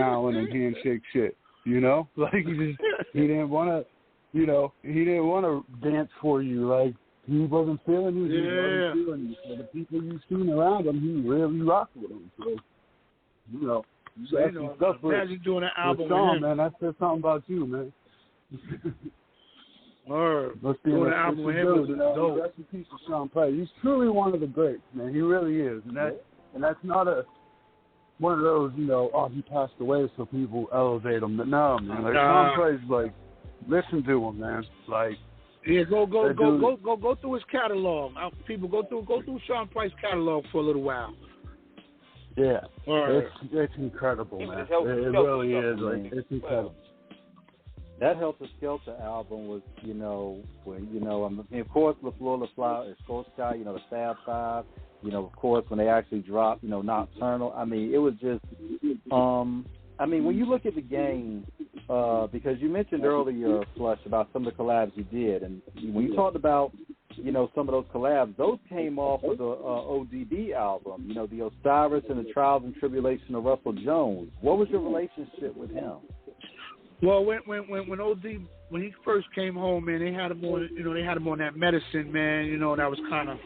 smiling and handshake shit. You know, like he didn't want to, he didn't want to dance for you. Like he wasn't feeling you. He wasn't feeling you. So the people you seen around him, he really rocked with them. So imagine doing an album with him, man. That says something about you, man. Or doing an album with him was dope. Rest in peace to Sean Price. He's truly one of the greats, man. He really is, and that's not one of those, he passed away, so people elevate him. But no, man, like Sean Price, like listen to him, man. Like go through his catalog. People go through Sean Price's catalog for a little while. Yeah, it's incredible, man. It really is. Like it's incredible. That Helter Skelter album was, when, of course, LaFleur, LaFleur, Scope Sky, the Fab Five, of course, when they actually dropped, Nocturnal. I mean, it was just, when you look at the game, because you mentioned earlier, Flush, about some of the collabs you did, and when you talked about, some of those collabs, those came off of the ODB album, the Osiris and the Trials and Tribulation of Russell Jones. What was your relationship with him? Well, when OD, when he first came home, man, they had him on, they had him on that medicine, man. That was kind of,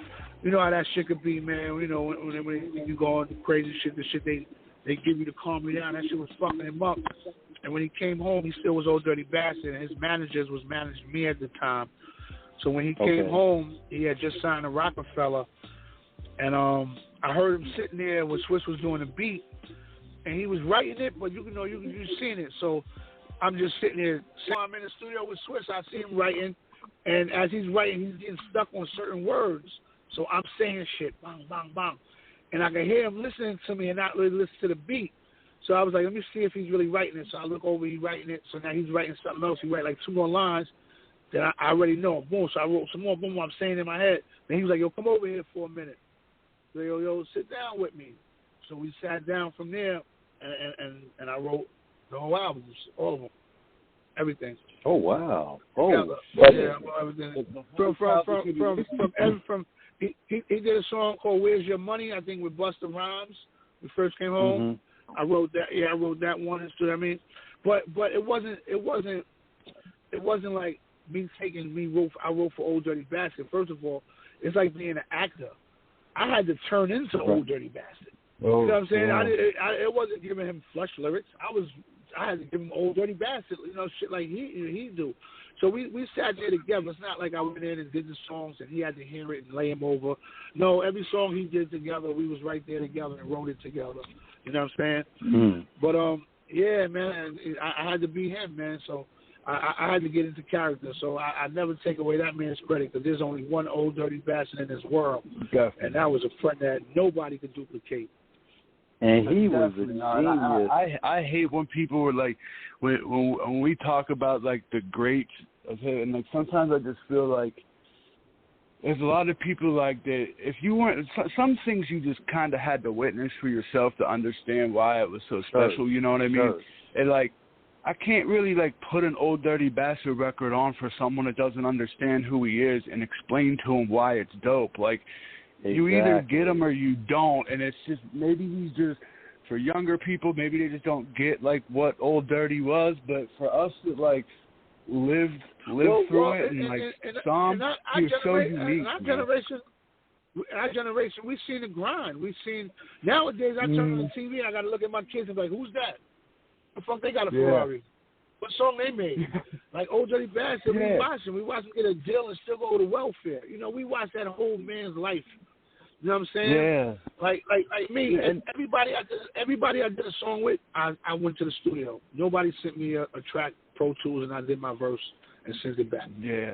how that shit could be, man. When you go on crazy shit, the shit they give you to calm you down, that shit was fucking him up. And when he came home, he still was Old Dirty Bastard, and his managers was managing me at the time. So when he came home, he had just signed to Rockefeller, and I heard him sitting there when Swiss was doing the beat, and he was writing it, but you seen it, so. I'm just sitting there. So I'm in the studio with Swiss. I see him writing, and as he's writing, he's getting stuck on certain words. So I'm saying shit, bang, bang, bang. And I can hear him listening to me and not really listen to the beat. So I was like, let me see if he's really writing it. So I look over, he's writing it. So now he's writing something else. He write like 2 more lines that I already know. Boom. So I wrote some more. Boom. I'm saying in my head. Then he was like, yo, come over here for a minute. So, yo, sit down with me. So we sat down from there, and I wrote the whole album, all of them, everything. Oh wow! Oh yeah, everything. From he did a song called "Where's Your Money?" I think with Busta Rhymes. We first came home. I wrote that. Yeah, I wrote that one. And so I mean, but it wasn't like me taking I wrote for Old Dirty Bastard. First of all, it's like being an actor. I had to turn into Old Dirty Bastard. Oh, you know what I'm saying? It wasn't giving him Flush lyrics. I had to give him Old Dirty Bastard, shit like he do. So we sat there together. It's not like I went in and did the songs and he had to hear it and lay him over. No, every song he did together, we was right there together and wrote it together. You know what I'm saying? But yeah, man, I had to be him, man. So I had to get into character. So I never take away that man's credit because there's only one Old Dirty Bastard in this world, and that was a friend that nobody could duplicate. And he was a genius. I hate when people were like, when we talk about like the greats of him, and like sometimes I just feel like there's a lot of people like that. If you weren't, some things you just kind of had to witness for yourself to understand why it was so special. You know what I mean? And like, I can't really like put an Old Dirty Bastard record on for someone that doesn't understand who he is and explain to him why it's dope. Like. Exactly. You either get him or you don't, and it's just maybe he's just for younger people. Maybe they just don't get like what Old Dirty was, but for us that like lived through it and like saw him, he was so unique. Our generation, we've seen the grind. We've seen nowadays. I turn on the TV, and I got to look at my kids and be like, "Who's that? The fuck they got a Ferrari? What song they made?" Like Old Dirty Bastard, we watch him get a deal and still go to welfare. We watch that whole man's life. You know what I'm saying? Yeah. Like me, and everybody I did a song with, I went to the studio. Nobody sent me a track, Pro Tools, and I did my verse and sent it back. Yeah.